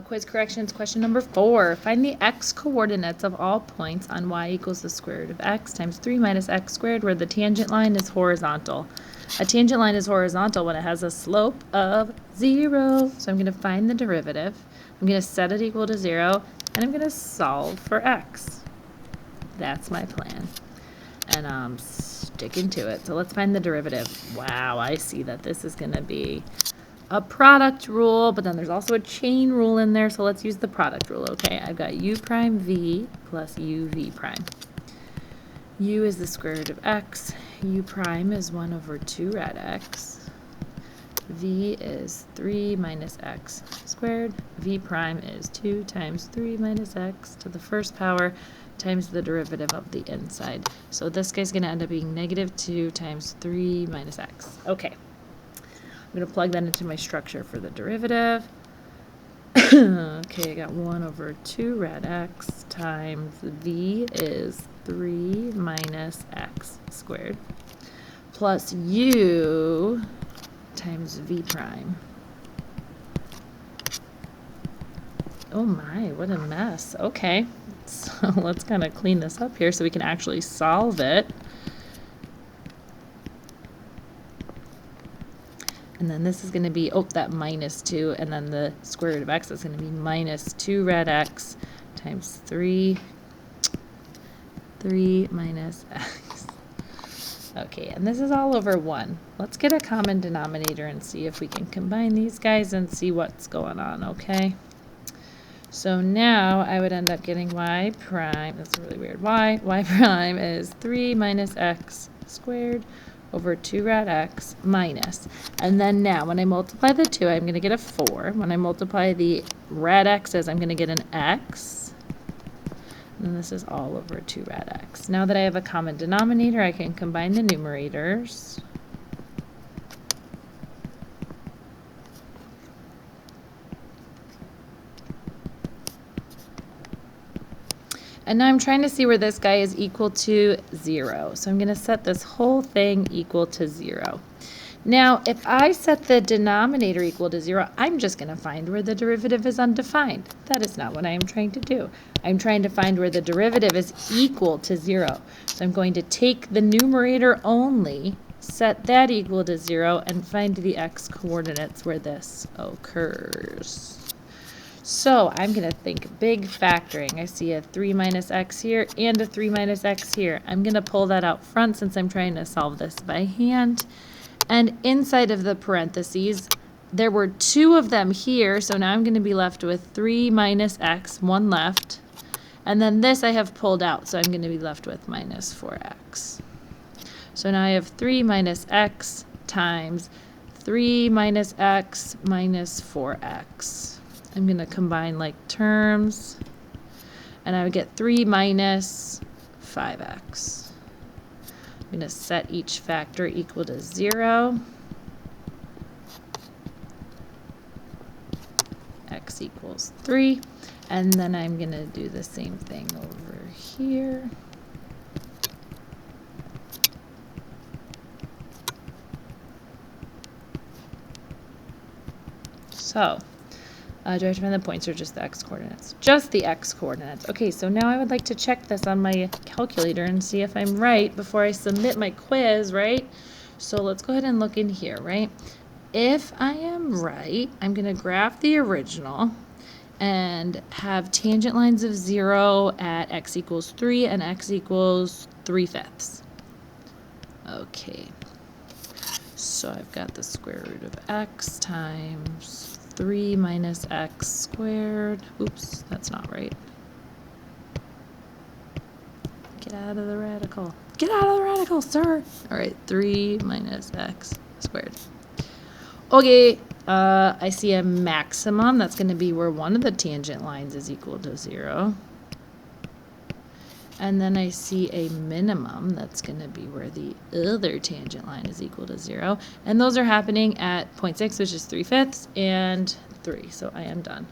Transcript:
Quiz corrections, question number 4. Find the x coordinates of all points on y equals the square root of x times 3 minus x squared, where the tangent line is horizontal. A tangent line is horizontal when it has a slope of 0. So I'm going to find the derivative. I'm going to set it equal to 0, and I'm going to solve for x. That's my plan. And I'm sticking to it. So let's find the derivative. Wow, I see that this is going to be a product rule, but then there's also a chain rule in there, so let's use the product rule. Okay, I've got u prime v plus uv prime. U is the square root of x, u prime is 1 over 2 rad x, v is 3 minus x squared, v prime is 2 times 3 minus x to the first power times the derivative of the inside. So this guy's going to end up being negative 2 times 3 minus x. Okay. I'm going to plug that into my structure for the derivative. Okay, I got 1 over 2 rad x times v is 3 minus x squared plus u times v prime. Oh my, what a mess. Okay, so let's kind of clean this up here so we can actually solve it. And then this is going to be, that minus 2, and then the square root of x is going to be minus 2 rad x times 3 minus x. Okay, and this is all over 1. Let's get a common denominator and see if we can combine these guys and see what's going on, okay? So now I would end up getting y prime, that's really weird, y prime is 3 minus x squared over 2 rad x minus, and then now when I multiply the 2, I'm going to get a 4. When I multiply the rad x's, I'm going to get an x, and this is all over 2 rad x. Now that I have a common denominator, I can combine the numerators. And now I'm trying to see where this guy is equal to 0. So I'm going to set this whole thing equal to 0. Now, if I set the denominator equal to 0, I'm just going to find where the derivative is undefined. That is not what I am trying to do. I'm trying to find where the derivative is equal to 0. So I'm going to take the numerator only, set that equal to 0, and find the x coordinates where this occurs. So I'm going to think big factoring. I see a 3 minus x here and a 3 minus x here. I'm going to pull that out front since I'm trying to solve this by hand. And inside of the parentheses, there were 2 of them here, so now I'm going to be left with 3 minus x, 1 left. And then this I have pulled out, so I'm going to be left with minus 4x. So now I have 3 minus x times 3 minus x minus 4x. I'm going to combine like terms, and I would get 3 minus 5x. I'm going to set each factor equal to 0. X equals 3. And then I'm going to do the same thing over here. So do I have to find the points or just the x coordinates? Just the x coordinates. Okay, so now I would like to check this on my calculator and see if I'm right before I submit my quiz, right? So let's go ahead and look in here, right? If I am right, I'm going to graph the original and have tangent lines of 0 at x equals 3 and x equals 3/5. Okay, so I've got the square root of x times 3 minus x squared. Oops, that's not right. Get out of the radical. Get out of the radical, sir. All right, 3 minus x squared. Okay, I see a maximum. That's going to be where one of the tangent lines is equal to 0. And then I see a minimum. That's going to be where the other tangent line is equal to 0. And those are happening at 0.6, which is 3/5, and 3. So I am done.